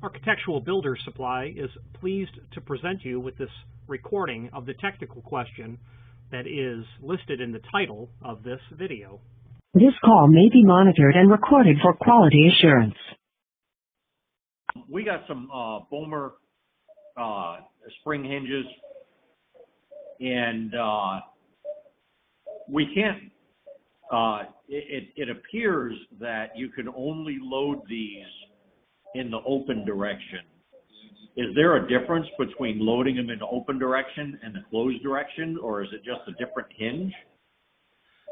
Architectural Builder Supply is pleased to present you with this recording of the technical question that is listed in the title of this video. This call may be monitored and recorded for quality assurance. We got some Bommer spring hinges, and we can't. It appears that you can only load these in the open direction. Is there a difference between loading them in the open direction and the closed direction, or is it just a different hinge?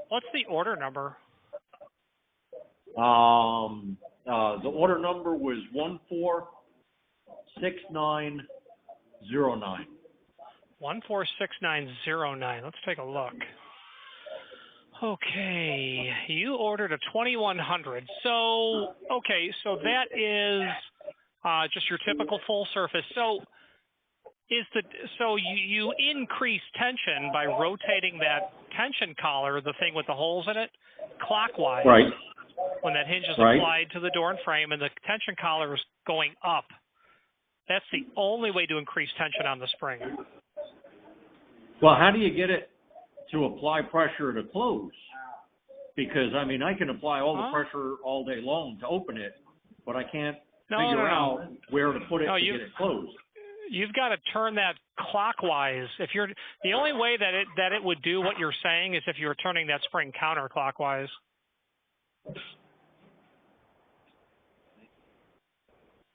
What's the order number? The order number was 146909. 146909. Let's take a look. Okay, you ordered a 2100. So that is just your typical full surface. So you increase tension by rotating that tension collar, the thing with the holes in it, clockwise. Right. When that hinge is right. applied to the door and frame, and the tension collar is going up. That's the only way to increase tension on the spring. Well, how do you get it to apply pressure to close? Because, I mean, I can apply all the pressure all day long to open it, but I can't figure out where to put it to get it closed. You've got to turn that clockwise. The only way that it would do what you're saying is if you were turning that spring counterclockwise.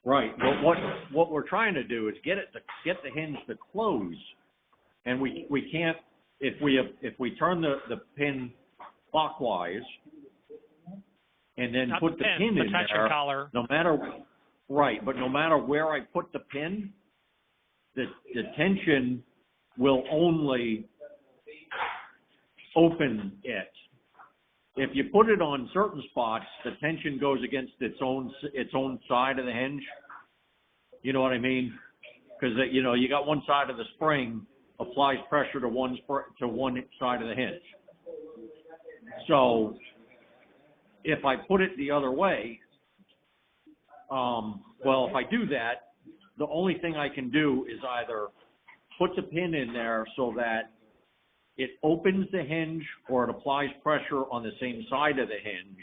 Right. But what we're trying to do is get the hinge to close, and we can't if we turn the pin clockwise and then Not put the pin in tension there. Collar. No matter where I put the pin, the tension will only open it. If you put it on certain spots, the tension goes against its own side of the hinge. You know what I mean? Because you got one side of the spring applies pressure to one side of the hinge. So if I put it the other way, if I do that, the only thing I can do is either put the pin in there so that it opens the hinge, or it applies pressure on the same side of the hinge,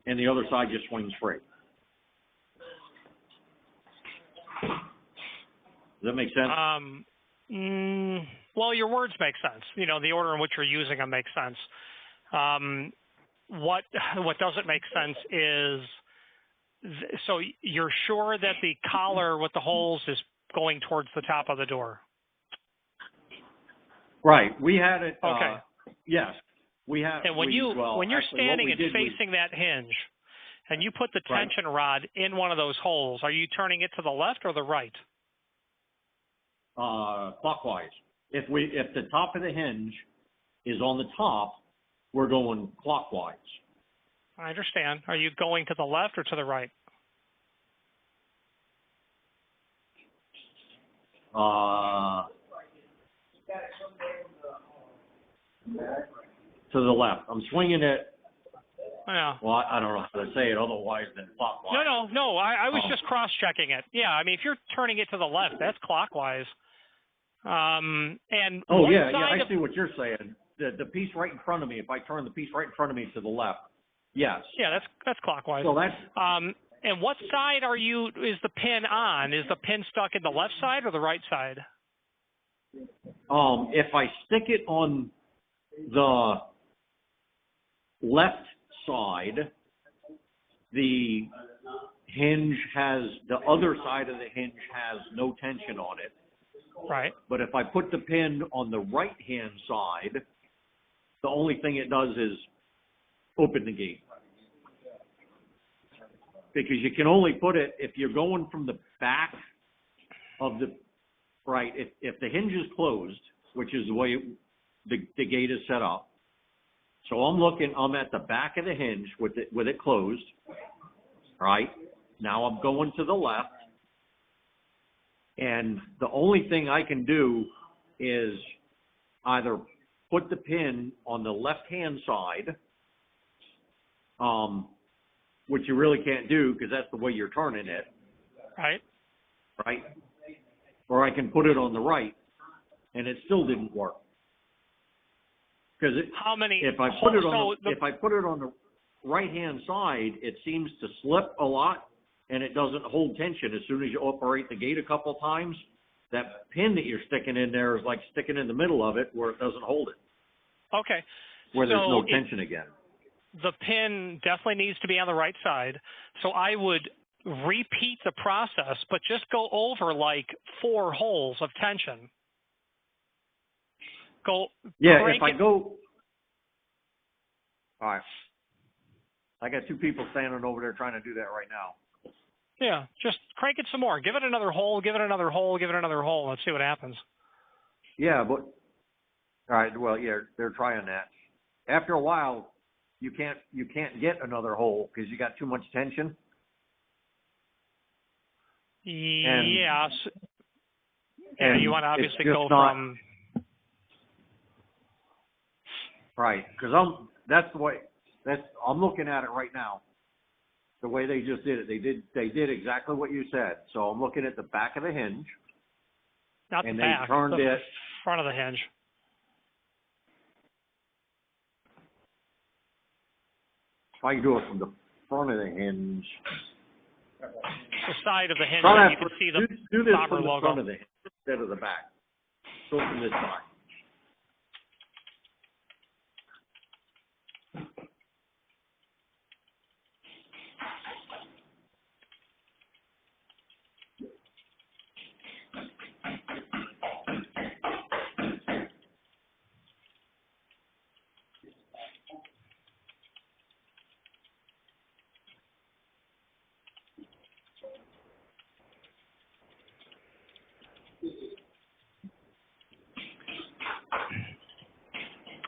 and the other side just swings free. Does that make sense? Well, your words make sense. The order in which you're using them makes sense. What doesn't make sense is, so you're sure that the collar with the holes is going towards the top of the door? Right. We had it. Okay. Yes. We have. And when you're standing and facing that hinge, and you put the tension rod in one of those holes, are you turning it to the left or the right? Clockwise. If the top of the hinge is on the top, we're going clockwise. I understand. Are you going to the left or to the right? To the left. I'm swinging it. Yeah. Well, I don't know how to say it otherwise than clockwise. No. I was just cross-checking it. Yeah, I mean, if you're turning it to the left, that's clockwise. I see what you're saying. The piece right in front of me, if I turn the piece right in front of me to the left, yes. Yeah, that's clockwise. So that's... and what side is the pin on? Is the pin stuck in the left side or the right side? If I stick it on the left side, the other side of the hinge has no tension on it. Right. But if I put the pin on the right-hand side, the only thing it does is open the gate. Because you can only put it, if you're going from the back of the, if the hinge is closed, which is the way the gate is set up. So I'm at the back of the hinge with it closed, right? Now I'm going to the left, and the only thing I can do is either put the pin on the left-hand side, which you really can't do because that's the way you're turning it, Right. Right. Or I can put it on the right, and it still didn't work. Because how many? If I put it on the right-hand side, it seems to slip a lot, and it doesn't hold tension. As soon as you operate the gate a couple times, that pin that you're sticking in there is like sticking in the middle of it where it doesn't hold it. Okay. Where there's no tension again. The pin definitely needs to be on the right side. So I would repeat the process, but just go over like 4 holes of tension. All right. I got 2 people standing over there trying to do that right now. Yeah, just crank it some more. Give it another hole, give it another hole, give it another hole. Let's see what happens. Yeah, but, all right, well, yeah, they're trying that. After a while, you can't get another hole because you got too much tension. Yeah. Yeah, you want to obviously go from... Right, because I'm looking at it right now. The way they just did it, they did exactly what you said. So I'm looking at the back of the hinge. Not and the back, they turned the it front of the hinge. If I do it from the front of the hinge, the side of the hinge, so you can see the Bommer logo. Front of the hinge instead of the back. Go from this side.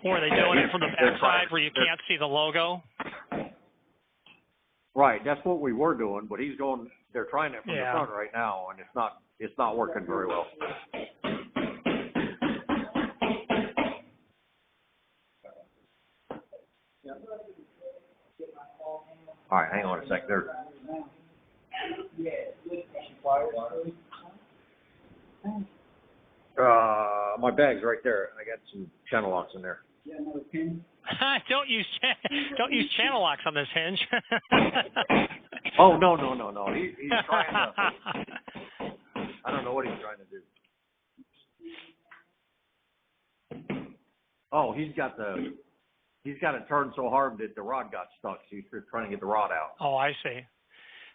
Or are they doing it from the back side where you can't see the logo? Right, that's what we were doing, but they're trying it from the Yeah. front right now, and it's not working very well. All right, hang on a sec. My bag's right there. I got some channel locks in there. Don't use channel locks on this hinge. Oh, no. He's trying to. I don't know what he's trying to do. Oh, he's got it turned so hard that the rod got stuck. So he's just trying to get the rod out. Oh, I see.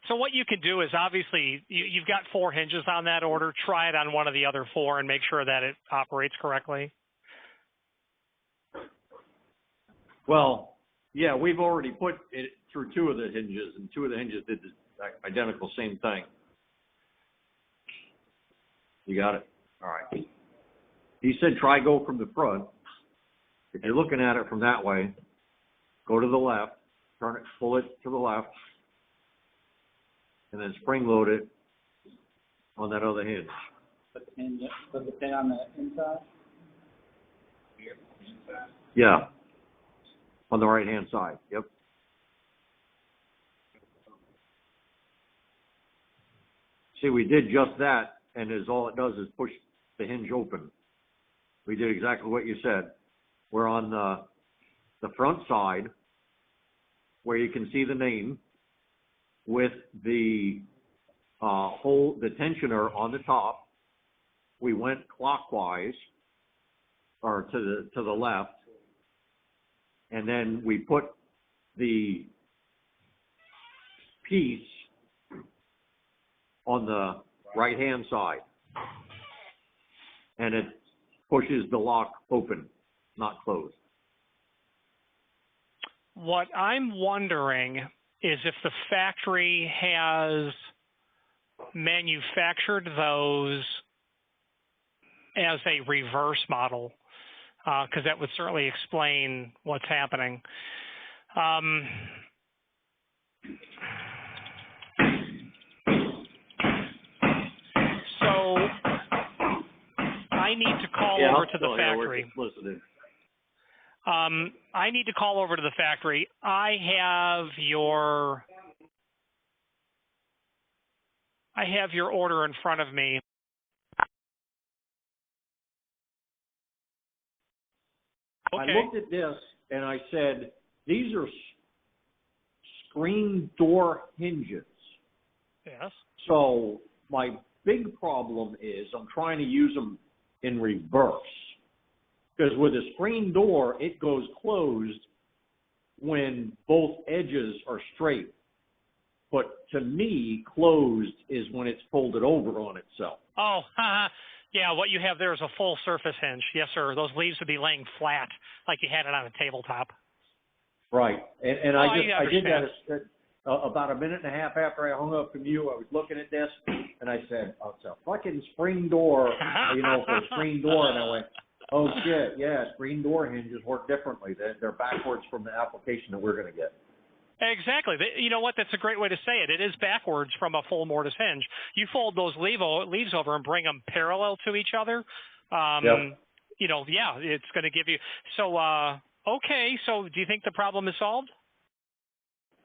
So what you can do is obviously you've got 4 hinges on that order. Try it on one of the other 4 and make sure that it operates correctly. Well, yeah, we've already put it through 2 of the hinges, and 2 of the hinges did the identical same thing. You got it? All right. He said try go from the front. If you're looking at it from that way, go to the left, turn it, pull it to the left, and then spring load it on that other hinge. Put the pin on the inside? Yeah. On the right-hand side, yep. See, we did just that, and all it does is push the hinge open. We did exactly what you said. We're on the front side, where you can see the name, with the the tensioner on the top. We went clockwise, or to the left, and then we put the piece on the right-hand side, and it pushes the lock open, not closed. What I'm wondering is if the factory has manufactured those as a reverse model, because that would certainly explain what's happening. So I need to call over to the factory. I need to call over to the factory. I I have your order in front of me. Okay. I looked at this and I said, these are screen door hinges. Yes. So my big problem is I'm trying to use them in reverse. Because with a screen door, it goes closed when both edges are straight. But to me, closed is when it's folded over on itself. Oh, yeah, what you have there is a full surface hinge. Yes, sir. Those leaves would be laying flat like you had it on a tabletop. Right. And Oh, I did that about a minute and a half after I hung up from you. I was looking at this, and I said, oh, it's a fucking screen door, for a screen door. And I went, oh, shit, yeah, screen door hinges work differently. They're backwards from the application that we're going to get. Exactly. You know what? That's a great way to say it. It is backwards from a full mortise hinge. You fold those leaves over and bring them parallel to each other. Yep. It's going to give you. So, okay. So, do you think the problem is solved?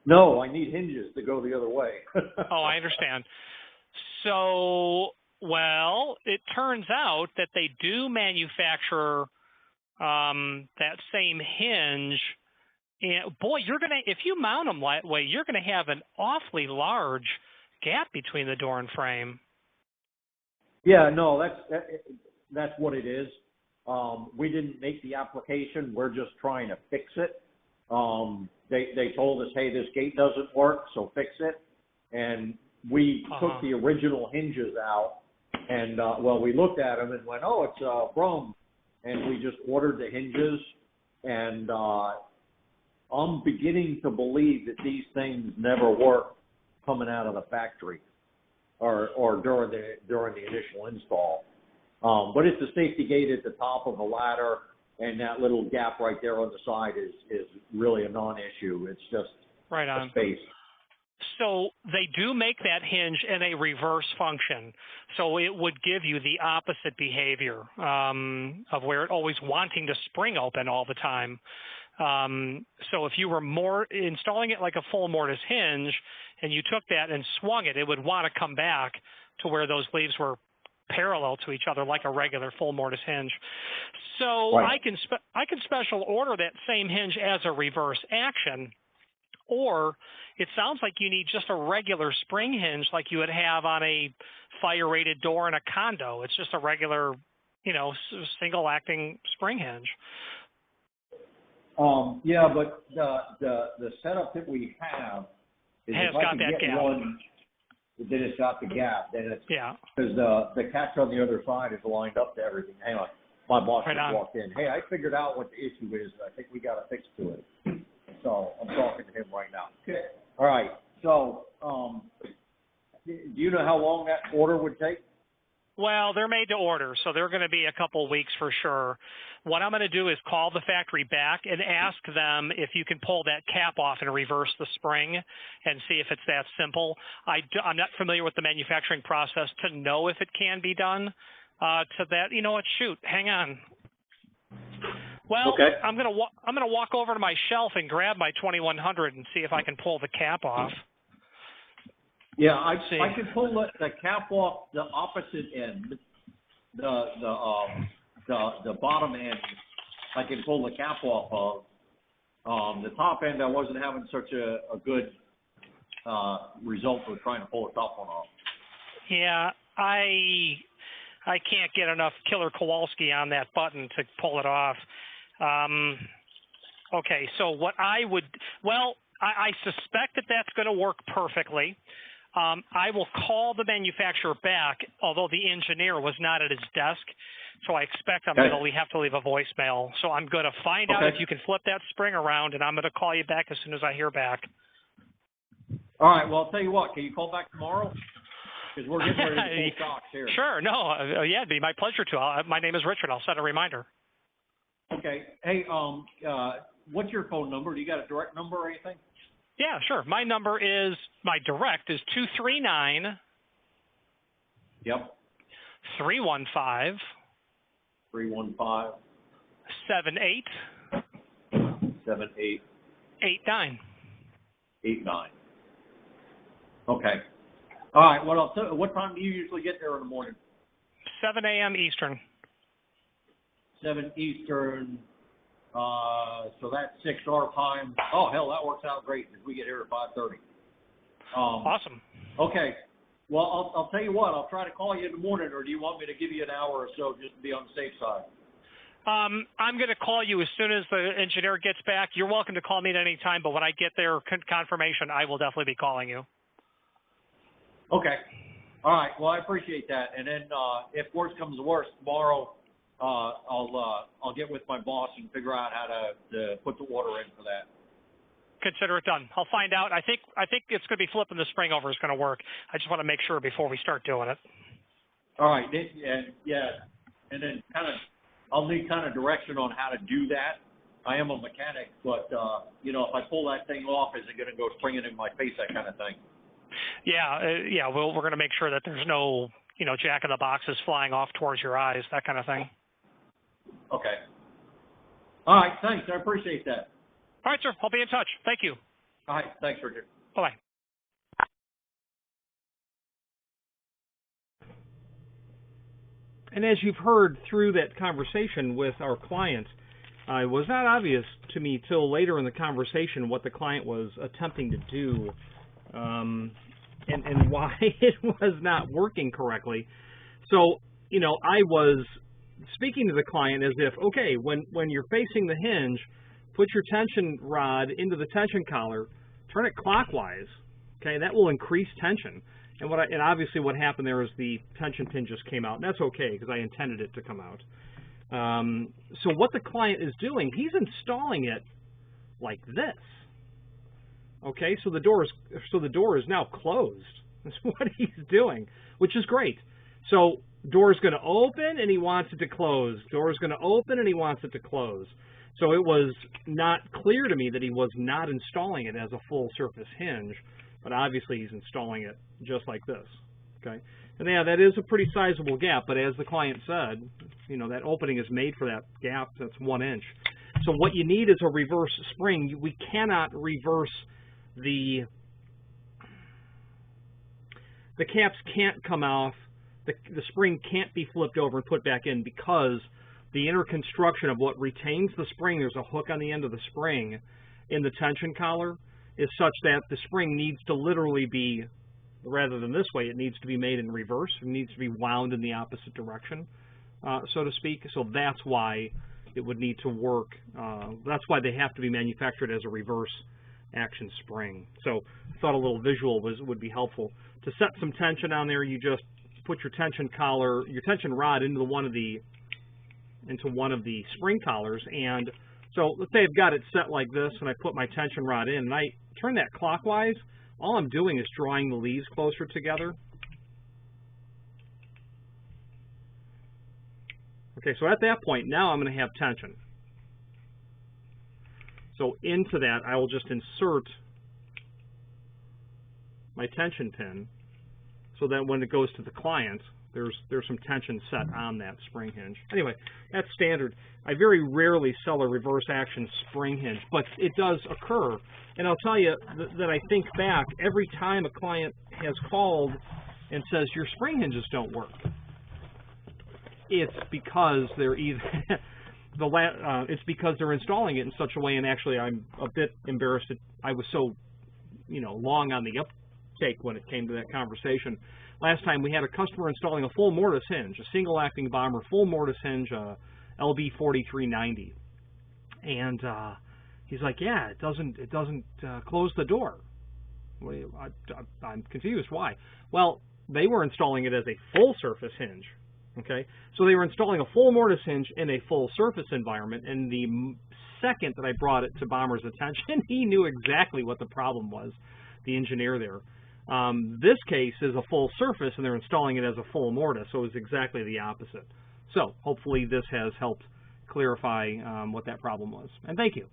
No, I need hinges to go the other way. Oh, I understand. So, well, it turns out that they do manufacture that same hinge. And boy, if you mount them that way, you're gonna have an awfully large gap between the door and frame. Yeah, no, that's what it is. We didn't make the application. We're just trying to fix it. They told us, hey, this gate doesn't work, so fix it. And we took the original hinges out, and we looked at them and went, oh, it's Brum, and we just ordered the hinges, and I'm beginning to believe that these things never work coming out of the factory or during the initial install. But it's a safety gate at the top of the ladder, and that little gap right there on the side is really a non-issue. It's just right on. A space. So they do make that hinge in a reverse function. So it would give you the opposite behavior of where it always wanting to spring open all the time. So if you were installing it like a full mortise hinge and you took that and swung it, it would want to come back to where those leaves were parallel to each other like a regular full mortise hinge. So right. I can special order that same hinge as a reverse action, or it sounds like you need just a regular spring hinge like you would have on a fire rated door in a condo. It's just a regular, single acting spring hinge. Yeah, but the setup that we have is has if I got can that get gap. one, then it's got the gap. Then it's because the catch on the other side is lined up to everything. Hang on, my boss just walked in. Hey, I figured out what the issue is. I think we got a fix to it. So I'm talking to him right now. Okay. All right. So, do you know how long that order would take? Well, they're made to order, so they're going to be a couple of weeks for sure. What I'm going to do is call the factory back and ask them if you can pull that cap off and reverse the spring and see if it's that simple. I'm not familiar with the manufacturing process to know if it can be done to that. You know what? Shoot, hang on. Well, okay. I'm going to walk over to my shelf and grab my 2100 and see if I can pull the cap off. Yeah, I can pull the cap off the opposite end, the bottom end. I can pull the cap off of. The top end, I wasn't having such a good result with trying to pull the top one off. Yeah, I can't get enough Killer Kowalski on that button to pull it off. Okay, so what I suspect that that's going to work perfectly. I will call the manufacturer back, although the engineer was not at his desk, so I expect I'm going to have to leave a voicemail. So I'm going to find out if you can flip that spring around, and I'm going to call you back as soon as I hear back. All right, well, I'll tell you what. Can you call back tomorrow? Because we're getting ready to pull stocks here. Sure, no, it'd be my pleasure to. My name is Richard. I'll set a reminder. Okay. Hey, what's your phone number? Do you got a direct number or anything? Yeah, sure. My direct is 239. Yep. 315. 315. 78. 78. 89. 89. Okay. All right. Well, what time do you usually get there in the morning? 7 a.m. Eastern. 7 Eastern. So that's 6 our time. Oh, hell, that works out great because we get here at 5:30. Awesome. Okay. Well, I'll tell you what. I'll try to call you in the morning, or do you want me to give you an hour or so just to be on the safe side? I'm going to call you as soon as the engineer gets back. You're welcome to call me at any time, but when I get their confirmation, I will definitely be calling you. Okay. All right. Well, I appreciate that. And then if worse comes to worse, tomorrow I'll get with my boss and figure out how to put the water in for that. Consider it done. I'll find out. I think it's going to be flipping the spring over is going to work. I just want to make sure before we start doing it. All right. And then I'll need kind of direction on how to do that. I am a mechanic, but if I pull that thing off, is it going to go springing in my face? That kind of thing. Yeah. We're going to make sure that there's no, jack in the boxes flying off towards your eyes, that kind of thing. Okay. All right. Thanks. I appreciate that. All right, sir. I'll be in touch. Thank you. All right. Thanks, Richard. Bye-bye. And as you've heard through that conversation with our client, it was not obvious to me till later in the conversation what the client was attempting to do and why it was not working correctly. So, I was speaking to the client as if, okay, when you're facing the hinge, put your tension rod into the tension collar, turn it clockwise, okay? That will increase tension. And obviously what happened there is the tension pin just came out, and that's okay because I intended it to come out. So what the client is doing, he's installing it like this. Okay, so the door is now closed. That's what he's doing, which is great. So door is going to open and he wants it to close. Door is going to open and he wants it to close. So it was not clear to me that he was not installing it as a full surface hinge, but obviously he's installing it just like this. Okay, and yeah, that is a pretty sizable gap, but as the client said, that opening is made for that gap. That's 1 inch. So what you need is a reverse spring. We cannot reverse the caps can't come off. The spring can't be flipped over and put back in because the inner construction of what retains the spring, there's a hook on the end of the spring in the tension collar, is such that the spring needs to literally be, rather than this way, it needs to be made in reverse. It needs to be wound in the opposite direction, so to speak. So that's why it would need to work. That's why they have to be manufactured as a reverse action spring. So I thought a little visual would be helpful. To set some tension on there, you just put your tension collar, your tension rod into one of the spring collars, and so let's say I've got it set like this and I put my tension rod in and I turn that clockwise. All I'm doing is drawing the leaves closer together. Okay, so at that point now I'm going to have tension. So into that I will just insert my tension pin so that when it goes to the client, there's some tension set on that spring hinge. Anyway, that's standard. I very rarely sell a reverse action spring hinge, but it does occur. And I'll tell you that I think back, every time a client has called and says, your spring hinges don't work, it's because they're either it's because they're installing it in such a way, and actually I'm a bit embarrassed that I was so long on the uptake when it came to that conversation. Last time we had a customer installing a full mortise hinge, a single acting Bommer full mortise hinge, LB 4390, and he's like, yeah, it doesn't close the door. I'm confused. Why? Well, they were installing it as a full surface hinge. Okay, so they were installing a full mortise hinge in a full surface environment, and the second that I brought it to Bommer's attention, he knew exactly what the problem was, the engineer there. This case is a full surface, and they're installing it as a full mortise, so it's exactly the opposite. So hopefully this has helped clarify what that problem was. And thank you.